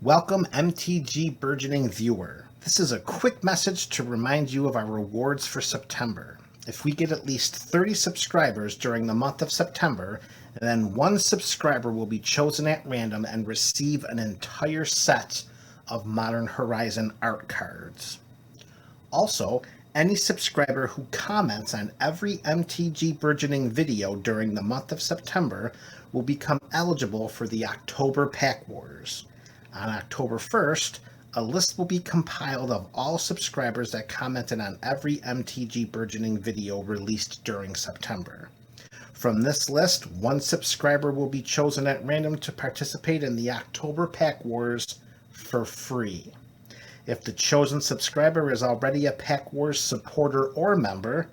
Welcome MTG Burgeoning viewer. This is a quick message to remind you of our rewards for September. If we get at least 30 subscribers during the month of September, then one subscriber will be chosen at random and receive an entire set of Modern Horizon art cards. Also, any subscriber who comments on every MTG Burgeoning video during the month of September will become eligible for the October Pack Wars. On October 1st, a list will be compiled of all subscribers that commented on every MTG Burgeoning video released during September. From this list, one subscriber will be chosen at random to participate in the October Pack Wars for free. If the chosen subscriber is already a Pack Wars supporter or member,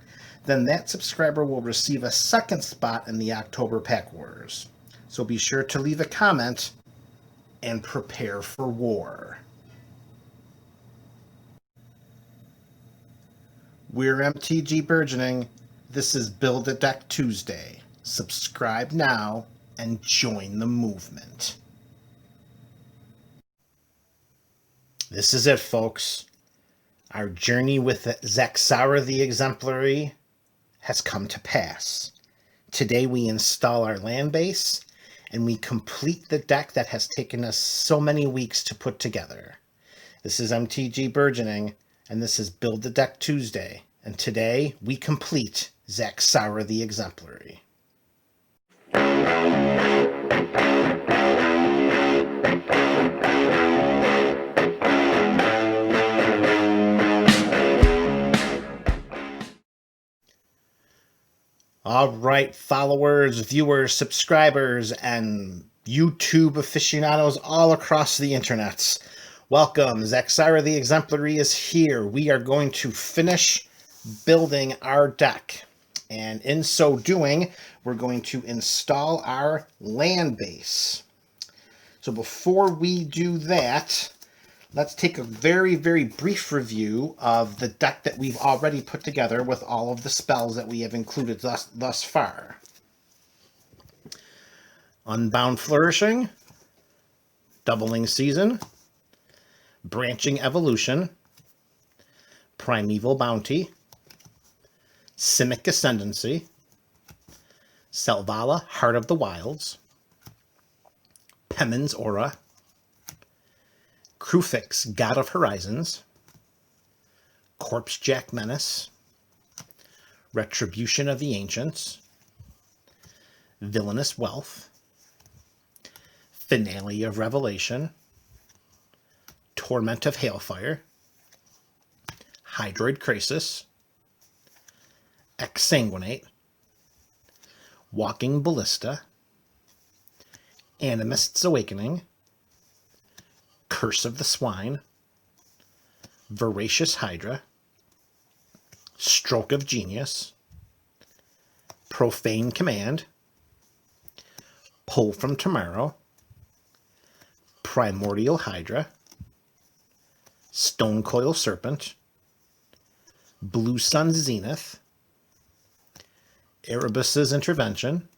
then that subscriber will receive a second spot in the October Pack Wars. So be sure to leave a comment and prepare for war. We're MTG Burgeoning. This is Build a Deck Tuesday. Subscribe now and join the movement. This is it, folks. Our journey with Zaxara the Exemplary has come to pass. Today we install our land base and we complete the deck that has taken us so many weeks to put together. This is MTG Burgeoning, and this is Build the Deck Tuesday, and today we complete Zaxara the Exemplary. All right, followers, viewers, subscribers, and YouTube aficionados all across the internets. Welcome. Zaxara the Exemplary is here. We are going to finish building our deck. And in so doing, we're going to install our land base. So before we do that, let's take a very, very brief review of the deck that we've already put together with all of the spells that we have included thus far. Unbound Flourishing, Doubling Season, Branching Evolution, Primeval Bounty, Simic Ascendancy, Selvala, Heart of the Wilds, Pemin's Aura, Krufix, God of Horizons, Corpsejack Menace, Retribution of the Ancients, Villainous Wealth, Finale of Revelation, Torment of Hailfire, Hydroid Crisis, Exsanguinate, Walking Ballista, Animist's Awakening, Curse of the Swine, Voracious Hydra, Stroke of Genius, Profane Command, Pull from Tomorrow, Primordial Hydra, Stonecoil Serpent, Blue Sun Zenith, Erebus's Intervention,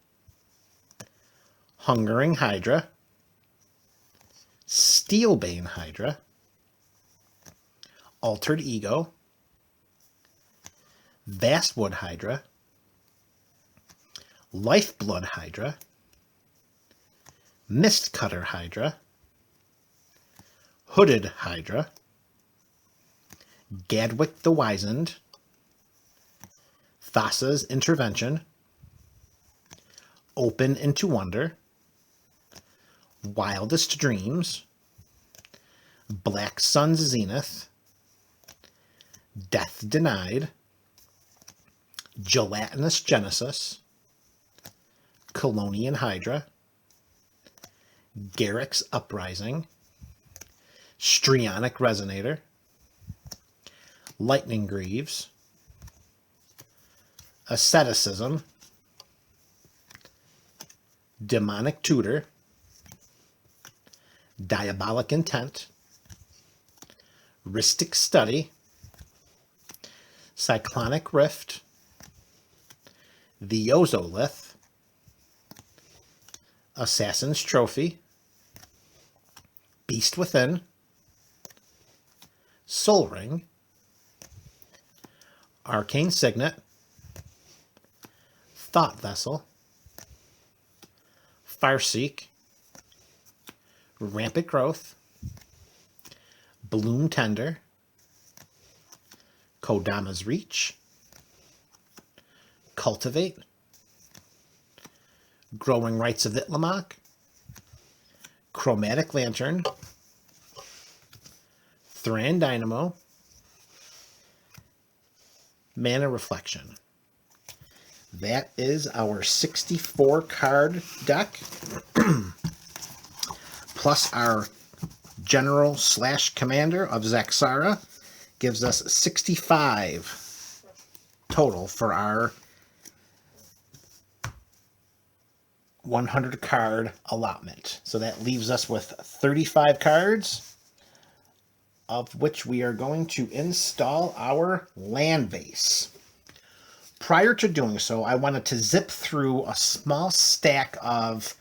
Hungering Hydra, Steelbane Hydra, Altered Ego, Vastwood Hydra, Lifeblood Hydra, Mistcutter Hydra, Hooded Hydra, Gadwick the Wizened, Thassa's Intervention, Open into Wonder, Wildest Dreams, Black Sun's Zenith, Death Denied, Gelatinous Genesis, Colonian Hydra, Garrick's Uprising, Strionic Resonator, Lightning Greaves, Asceticism, Demonic Tutor, Diabolic Intent, Rhystic Study, Cyclonic Rift, the Ozolith, Assassin's Trophy, Beast Within, Soul Ring, Arcane Signet, Thought Vessel, Farseek, Rampant Growth, Bloom Tender, Kodama's Reach, Cultivate, Growing Rites of Itlamok, Chromatic Lantern, Thran Dynamo, Mana Reflection. That is our 64 card deck, plus our General / Commander of Zaxara gives us 65 total for our 100 card allotment. So that leaves us with 35 cards, of which we are going to install our land base. Prior to doing so, I wanted to zip through a small stack of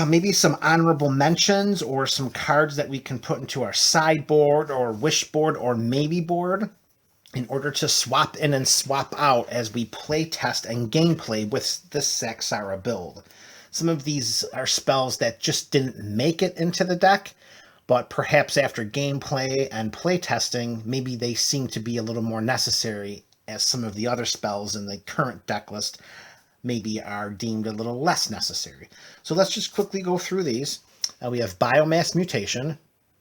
maybe some honorable mentions or some cards that we can put into our sideboard or wish board or maybe board in order to swap in and swap out as we play test and gameplay with this Zaxara build. Some of these are spells that just didn't make it into the deck, but perhaps after gameplay and play testing, maybe they seem to be a little more necessary, as some of the other spells in the current deck list maybe are deemed a little less necessary. So let's just quickly go through these. We have Biomass Mutation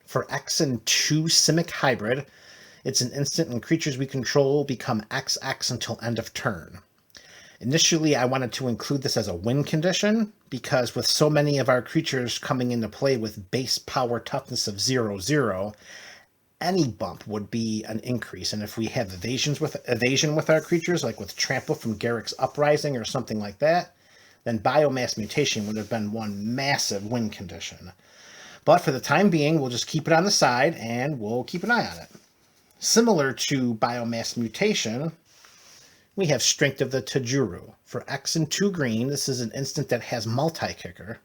for X and 2 Simic Hybrid. It's an instant and creatures we control become XX until end of turn. Initially, I wanted to include this as a win condition because with so many of our creatures coming into play with base power toughness of 0/0, any bump would be an increase. And if we have evasion with our creatures, like with Trample from Garruk's Uprising or something like that, then Biomass Mutation would have been one massive win condition. But for the time being, we'll just keep it on the side and we'll keep an eye on it. Similar to Biomass Mutation, we have Strength of the Tajuru. For X and 2 green, this is an instant that has multi-kicker.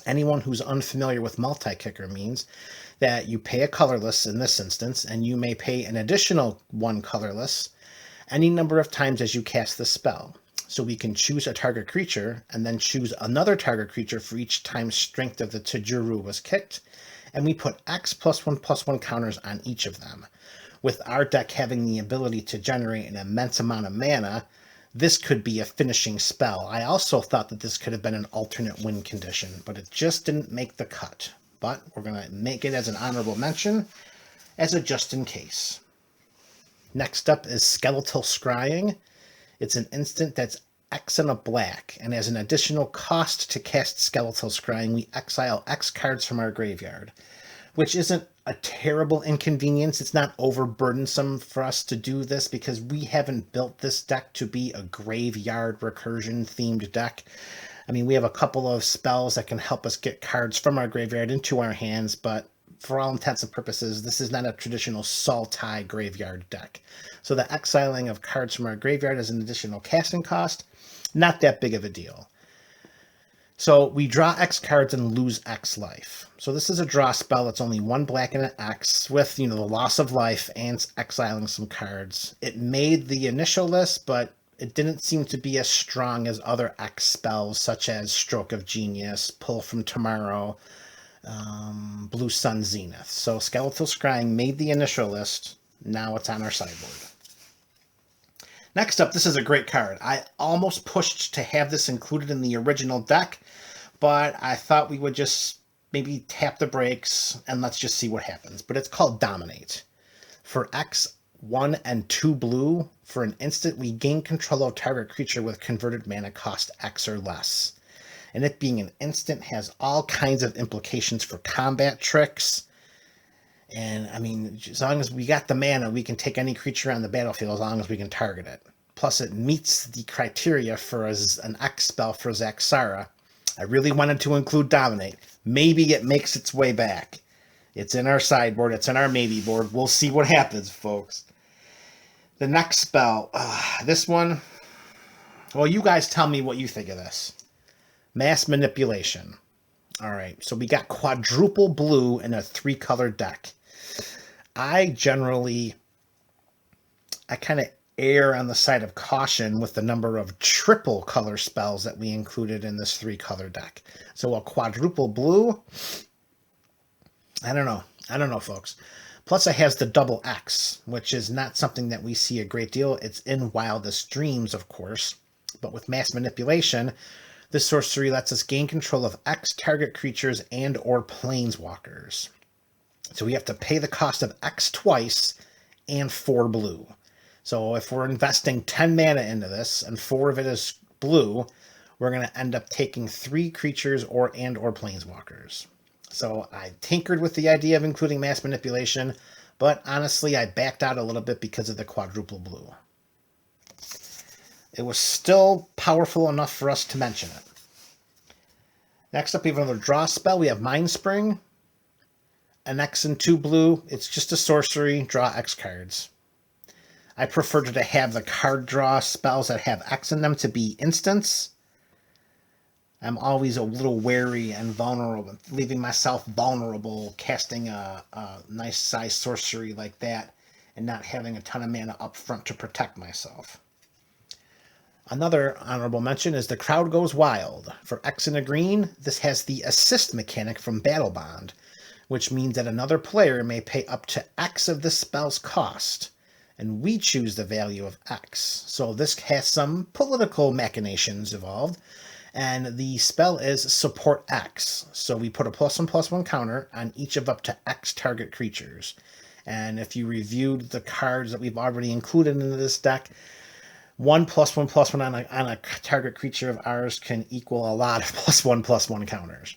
Anyone who's unfamiliar with multi-kicker means that you pay a colorless in this instance, and you may pay an additional 1 colorless any number of times as you cast the spell. So we can choose a target creature, and then choose another target creature for each time Strength of the Tajuru was kicked, and we put X +1/+1 counters on each of them. With our deck having the ability to generate an immense amount of mana, this could be a finishing spell. I also thought that this could have been an alternate win condition, but it just didn't make the cut. But we're going to make it as an honorable mention, as a just in case. Next up is Skeletal Scrying. It's an instant that's X and a black, and as an additional cost to cast Skeletal Scrying, we exile X cards from our graveyard, which isn't a terrible inconvenience. It's not overburdensome for us to do this because we haven't built this deck to be a graveyard recursion themed deck. I mean, we have a couple of spells that can help us get cards from our graveyard into our hands, but for all intents and purposes, this is not a traditional Sultai graveyard deck. So the exiling of cards from our graveyard is an additional casting cost. Not that big of a deal. So we draw X cards and lose X life. So this is a draw spell that's only 1 black and an X with, the loss of life and exiling some cards. It made the initial list, but it didn't seem to be as strong as other X spells such as Stroke of Genius, Pull from Tomorrow, Blue Sun Zenith. So Skeletal Scrying made the initial list. Now it's on our sideboard. Next up, this is a great card. I almost pushed to have this included in the original deck, but I thought we would just maybe tap the brakes and let's just see what happens. But it's called Dominate. For X, 1 and 2 blue, for an instant, we gain control of target creature with converted mana cost X or less. And it being an instant has all kinds of implications for combat tricks. And, I mean, as long as we got the mana, we can take any creature on the battlefield as long as we can target it. Plus, it meets the criteria for an X spell for Zaxara. I really wanted to include Dominate. Maybe it makes its way back. It's in our sideboard. It's in our maybe board. We'll see what happens, folks. The next spell. This one. Well, you guys tell me what you think of this. Mass Manipulation. All right, so we got quadruple blue in a 3-color deck. I kind of err on the side of caution with the number of triple color spells that we included in this 3-color deck. So a quadruple blue, I don't know, folks. Plus it has the double X, which is not something that we see a great deal. It's in Wildest Dreams, of course, but with mass manipulation, this sorcery lets us gain control of X target creatures and or planeswalkers. So we have to pay the cost of X twice and 4 blue. So if we're investing 10 mana into this and 4 of it is blue, we're going to end up taking 3 creatures or planeswalkers. So I tinkered with the idea of including mass manipulation, but honestly I backed out a little bit because of the quadruple blue. It was still powerful enough for us to mention it. Next up, we have another draw spell. We have Mind Spring. An X and 2 blue. It's just a sorcery. Draw X cards. I prefer to have the card draw spells that have X in them to be instants. I'm always a little wary and vulnerable, leaving myself vulnerable, casting a nice size sorcery like that and not having a ton of mana up front to protect myself. Another honorable mention is the Crowd Goes Wild. For X and a green, this has the assist mechanic from Battle Bond, which means that another player may pay up to X of this spell's cost, and we choose the value of X. So this has some political machinations involved, and the spell is Support X. So we put a +1/+1 counter on each of up to X target creatures. And if you reviewed the cards that we've already included into this deck, 1/1/1 on a target creature of ours can equal a lot of +1/+1 counters.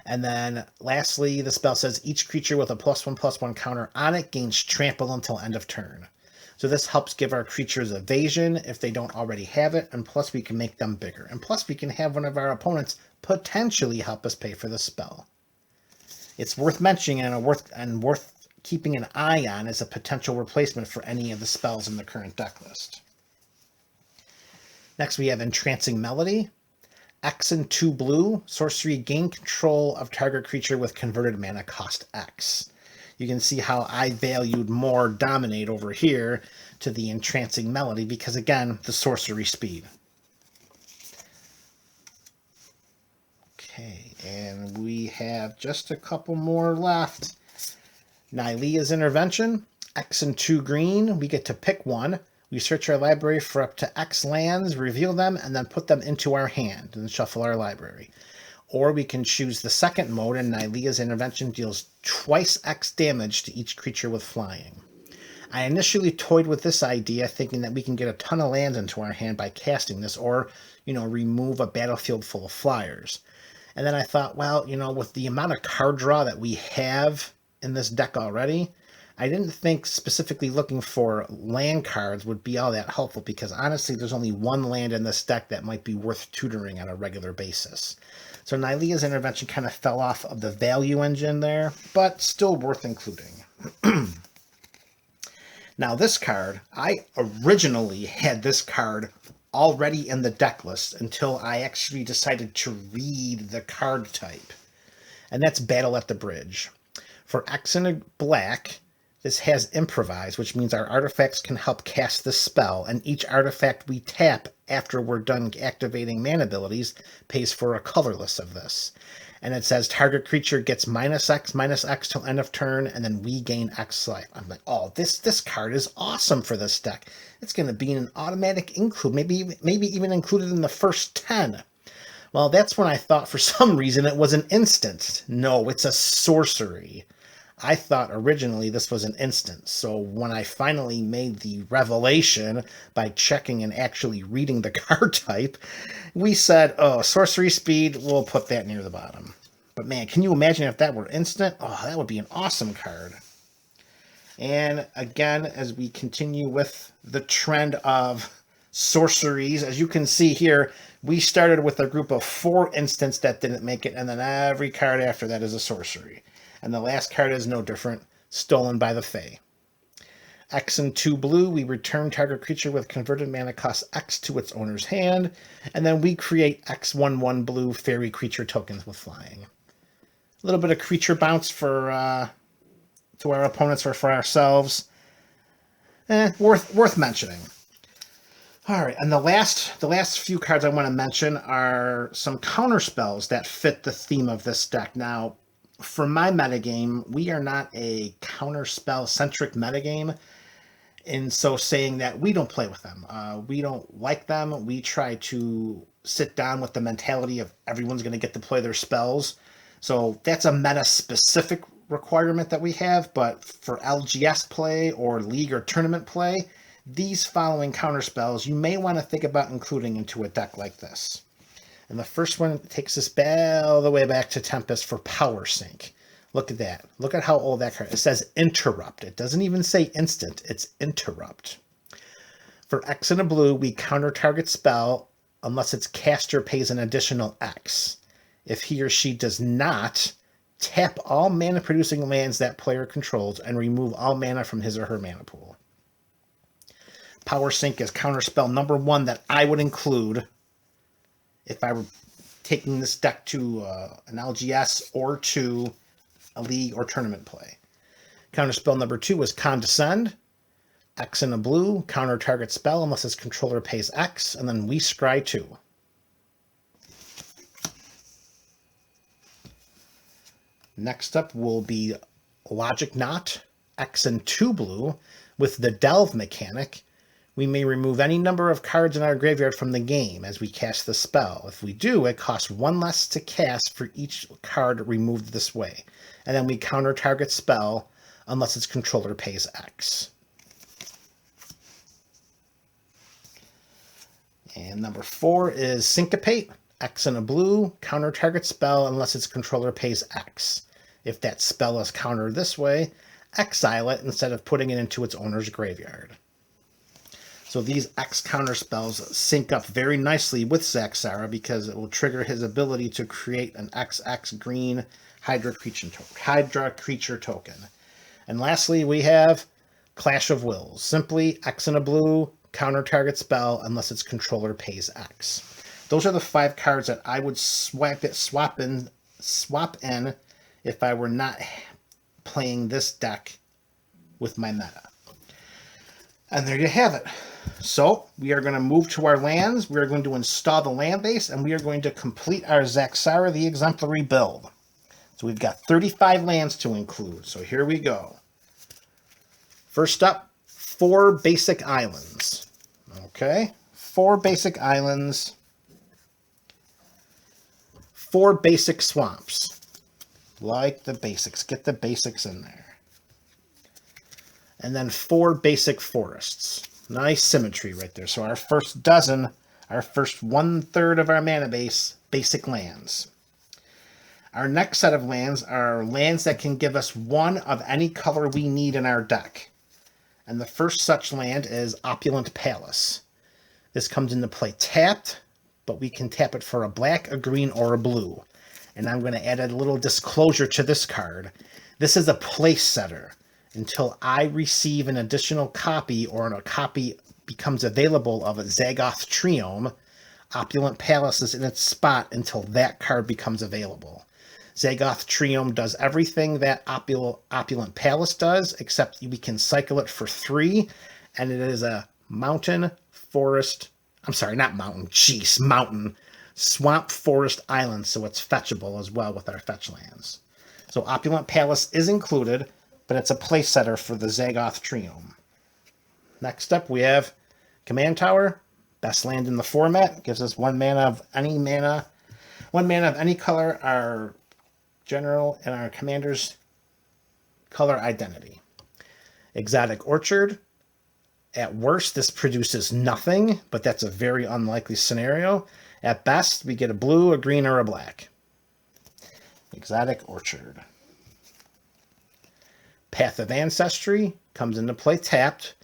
And then lastly, the spell says each creature with a +1/+1 counter on it gains trample until end of turn. So this helps give our creatures evasion if they don't already have it, and plus we can make them bigger. And plus we can have one of our opponents potentially help us pay for the spell. It's worth mentioning and worth keeping an eye on as a potential replacement for any of the spells in the current deck list. Next, we have Entrancing Melody. X and 2 blue. Sorcery, gain control of target creature with converted mana cost X. You can see how I valued more Dominate over here to the Entrancing Melody because, again, the sorcery speed. Okay, and we have just a couple more left. Nylea's Intervention. X and 2 green. We get to pick one. We search our library for up to X lands, reveal them, and then put them into our hand and shuffle our library. Or we can choose the second mode, and Nylea's Intervention deals twice X damage to each creature with flying. I initially toyed with this idea, thinking that we can get a ton of lands into our hand by casting this, or, remove a battlefield full of flyers. And then I thought, well, with the amount of card draw that we have in this deck already, I didn't think specifically looking for land cards would be all that helpful because honestly, there's only one land in this deck that might be worth tutoring on a regular basis. So Nylea's Intervention kind of fell off of the value engine there, but still worth including. Now this card, I originally had this card already in the deck list until I actually decided to read the card type. And that's Battle at the Bridge. For X and a black, this has Improvise, which means our artifacts can help cast the spell, and each artifact we tap after we're done activating mana abilities pays for a colorless of this. And it says target creature gets -X till end of turn, and then we gain X life. I'm like, oh, this card is awesome for this deck. It's going to be an automatic include, maybe even included in the first 10. Well, that's when I thought for some reason it was an instant. No, it's a sorcery. I thought originally this was an instant, so when I finally made the revelation by checking and actually reading the card type, we said, oh, sorcery speed, we'll put that near the bottom. But man, can you imagine if that were instant? Oh, that would be an awesome card. And again, as we continue with the trend of sorceries, as you can see here, we started with a group of 4 instants that didn't make it, and then every card after that is a sorcery. And the last card is no different, Stolen by the Fae. X and 2 blue, we return target creature with converted mana cost X to its owner's hand, and then we create X 1/1 blue fairy creature tokens with flying. little bit of creature bounce for to our opponents or for ourselves. Worth mentioning. All right, and the last few cards I want to mention are some counter spells that fit the theme of this deck. Now, for my metagame, we are not a counter spell centric metagame, and so saying that we don't play with them. We don't like them. We try to sit down with the mentality of everyone's going to get to play their spells. So that's a meta specific requirement that we have, but for LGS play or league or tournament play, these following counterspells you may want to think about including into a deck like this. And the first one takes us all the way back to Tempest for Power Sink. Look at that. Look at how old that card is. It says interrupt. It doesn't even say instant. It's interrupt. For X and a blue, we counter target spell unless its caster pays an additional X. If he or she does not, tap all mana producing lands that player controls and remove all mana from his or her mana pool. Power Sink is counterspell number 1 that I would include if I were taking this deck to an LGS or to a league or tournament play. Counterspell number 2 is Condescend. X and a blue, counter target spell unless its controller pays X, and then we scry 2. Next up will be Logic Knot, X and 2 blue, with the Delve mechanic. We may remove any number of cards in our graveyard from the game as we cast the spell. If we do, it costs 1 less to cast for each card removed this way. And then we counter target spell unless its controller pays X. And number 4 is Syncopate, X and a blue, counter target spell unless its controller pays X. If that spell is countered this way, exile it instead of putting it into its owner's graveyard. So these X counter spells sync up very nicely with Zaxara because it will trigger his ability to create an XX green Hydra creature token. And lastly, we have Clash of Wills. Simply X and a blue, counter target spell unless its controller pays X. Those are the 5 cards that I would swap in if I were not playing this deck with my meta. And there you have it. So we are going to move to our lands. We are going to install the land base, and we are going to complete our Zaxara the Exemplary build. So we've got 35 lands to include. So here we go. First up, 4 basic islands. Okay, 4 basic islands. 4 basic swamps. Like the basics. Get the basics in there. And then 4 basic forests. Nice symmetry right there. So our first dozen, our first 1/3 of our mana base, basic lands. Our next set of lands are lands that can give us 1 of any color we need in our deck. And the first such land is Opulent Palace. This comes into play tapped, but we can tap it for a black, a green, or a blue. And I'm going to add a little disclosure to this card. This is a place setter. Until I receive an additional copy or a copy becomes available of a Zagoth Triome, Opulent Palace is in its spot until that card becomes available. Zagoth Triome does everything that Opulent Palace does, except we can cycle it for 3, and it is a mountain, forest, mountain, swamp, forest, island, so it's fetchable as well with our fetch lands. So Opulent Palace is included, but it's a place setter for the Zagoth Triome. Next up, we have Command Tower, best land in the format, gives us 1 mana of any color, our general and our commander's color identity. Exotic Orchard, at worst, this produces nothing, but that's a very unlikely scenario. At best, we get a blue, a green, or a black. Exotic Orchard. Path of Ancestry comes into play tapped,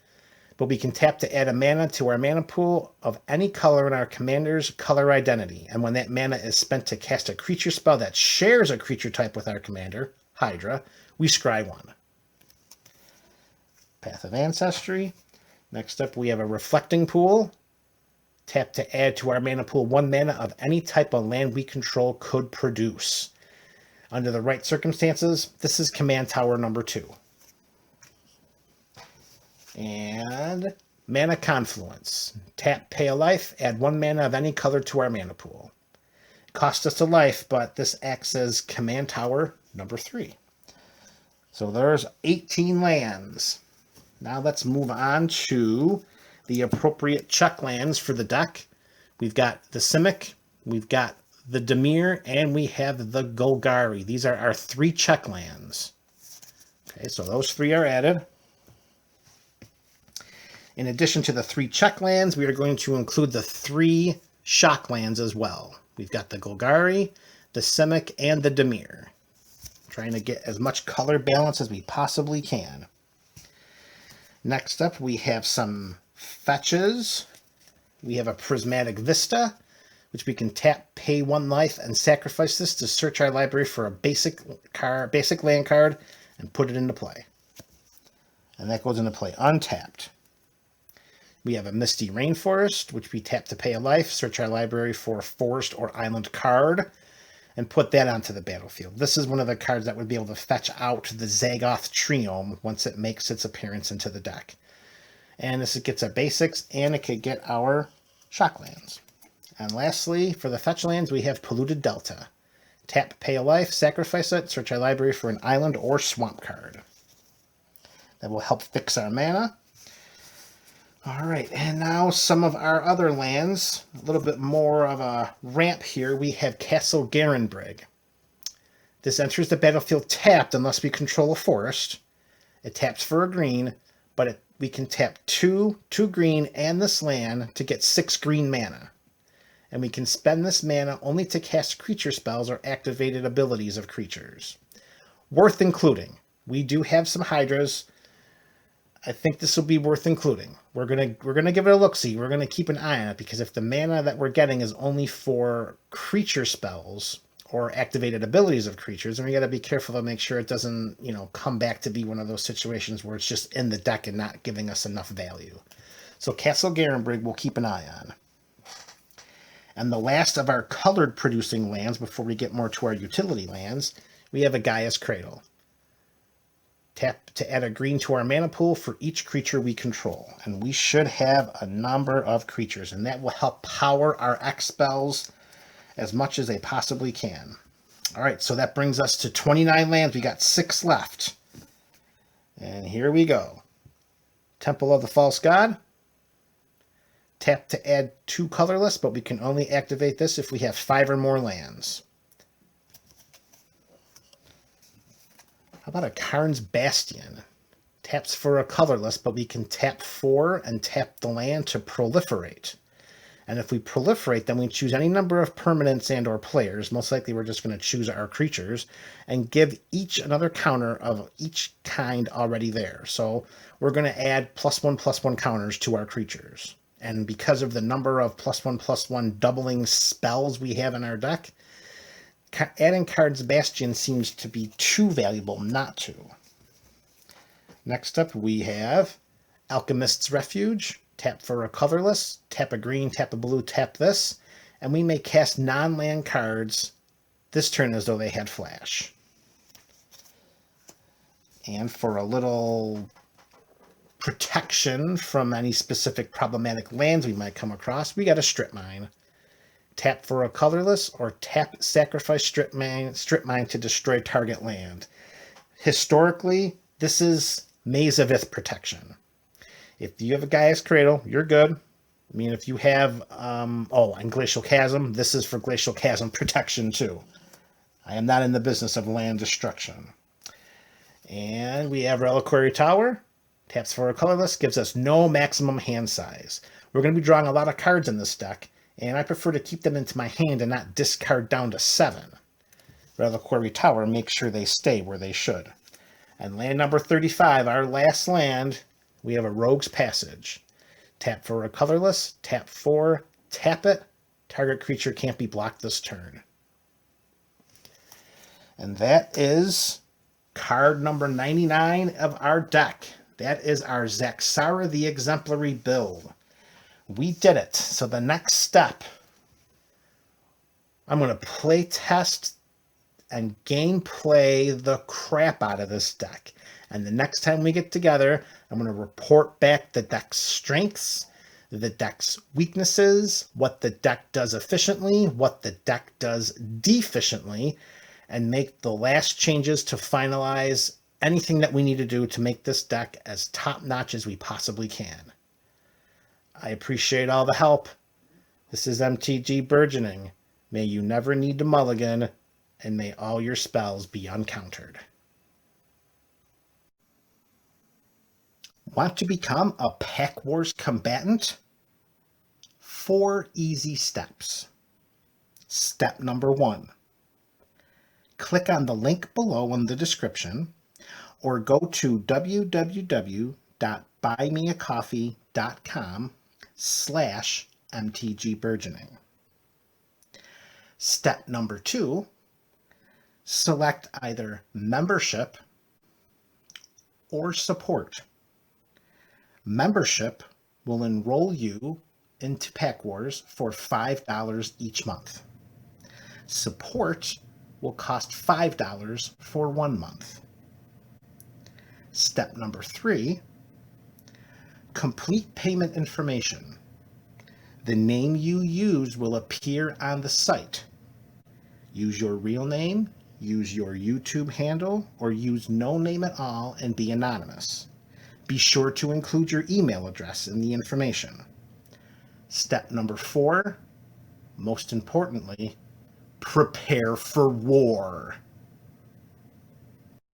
but we can tap to add a mana to our mana pool of any color in our commander's color identity. And when that mana is spent to cast a creature spell that shares a creature type with our commander, Hydra, we scry 1. Path of Ancestry. Next up, we have a Reflecting Pool. Tap to add to our mana pool 1 mana of any type of land we control could produce. Under the right circumstances, this is Command Tower number 2. And Mana Confluence. Tap, pay a life, add 1 mana of any color to our mana pool. It costs us a life, but this acts as Command Tower number 3. So there's 18 lands. Now let's move on to the appropriate check lands for the deck. We've got the Simic, we've got the Dimir, and we have the Golgari. These are our 3 check lands. Okay, so those 3 are added. In addition to the 3 check lands, we are going to include the 3 shock lands as well. We've got the Golgari, the Simic, and the Dimir. Trying to get as much color balance as we possibly can. Next up, we have some fetches. We have a Prismatic Vista, which we can tap, pay 1 life, and sacrifice this to search our library for a basic land card and put it into play. And that goes into play untapped. We have a Misty Rainforest, which we tap to pay a life, search our library for a forest or island card, and put that onto the battlefield. This is one of the cards that would be able to fetch out the Zagoth Triome once it makes its appearance into the deck. And this gets our basics, and it could get our shock lands. And lastly, for the fetch lands, we have Polluted Delta. Tap, pay a life, sacrifice it, search our library for an island or swamp card. That will help fix our mana. All right, and now some of our other lands. A little bit more of a ramp here. We have Castle Garenbrig. This enters the battlefield tapped unless we control a forest. It taps for a green, but we can tap 2 green, and this land to get 6 green mana. And we can spend this mana only to cast creature spells or activated abilities of creatures. Worth including. We do have some Hydras. I think this will be worth including. We're gonna give it a look-see. We're gonna keep an eye on it, because if the mana that we're getting is only for creature spells or activated abilities of creatures, then we got to be careful to make sure it doesn't, come back to be one of those situations where it's just in the deck and not giving us enough value. So Castle Garenbrig we'll keep an eye on. And the last of our colored producing lands before we get more to our utility lands, we have a Gaia's Cradle. Tap to add a green to our mana pool for each creature we control. And we should have a number of creatures, and that will help power our X spells as much as they possibly can. All right, so that brings us to 29 lands. We got 6 left. And here we go. Temple of the False God. Tap to add 2 colorless, but we can only activate this if we have 5 or more lands. How about a Karn's Bastion? Taps for a colorless, but we can tap 4 and tap the land to proliferate. And if we proliferate, then we choose any number of permanents and or players. Most likely we're just going to choose our creatures and give each another counter of each kind already there. So we're going to add +1/+1 counters to our creatures. And because of the number of +1/+1 doubling spells we have in our deck, adding Karn's Bastion seems to be too valuable not to. Next up, we have Alchemist's Refuge. Tap for a colorless, tap a green, tap a blue, tap this, and we may cast non-land cards this turn as though they had flash. And for a little protection from any specific problematic lands we might come across, we got a Strip Mine. Tap for a colorless, or tap sacrifice Strip Mine to destroy target land. Historically, this is Maze of Ith protection. If you have a Gaia's Cradle, you're good. I mean, if you have, and Glacial Chasm, this is for Glacial Chasm protection too. I am not in the business of land destruction. And we have Reliquary Tower. Taps for a colorless, gives us no maximum hand size. We're going to be drawing a lot of cards in this deck, and I prefer to keep them into my hand and not discard down to 7. Reliquary Tower makes sure they stay where they should. And land number 35, our last land, we have a Rogue's Passage. Tap for a colorless, tap 4, tap it. Target creature can't be blocked this turn. And that is card number 99 of our deck. That is our Zaxara the Exemplary build. We did it. So the next step, I'm going to play test and gameplay the crap out of this deck. And the next time we get together, I'm going to report back the deck's strengths, the deck's weaknesses, what the deck does efficiently, what the deck does deficiently, and make the last changes to finalize anything that we need to do to make this deck as top-notch as we possibly can. I appreciate all the help. This is MTG Burgeoning. May you never need to mulligan, and may all your spells be uncountered. Want to become a Pack Wars combatant? 4 easy steps. Step number 1. Click on the link below in the description or go to www.buymeacoffee.com/MTGBurgeoning. Step number 2. Select either membership or support. Membership will enroll you into Pack Wars for $5 each month. Support will cost $5 for 1 month. Step number 3, complete payment information. The name you use will appear on the site. Use your real name, use your YouTube handle, or use no name at all and be anonymous. Be sure to include your email address in the information. Step number 4, most importantly, prepare for war.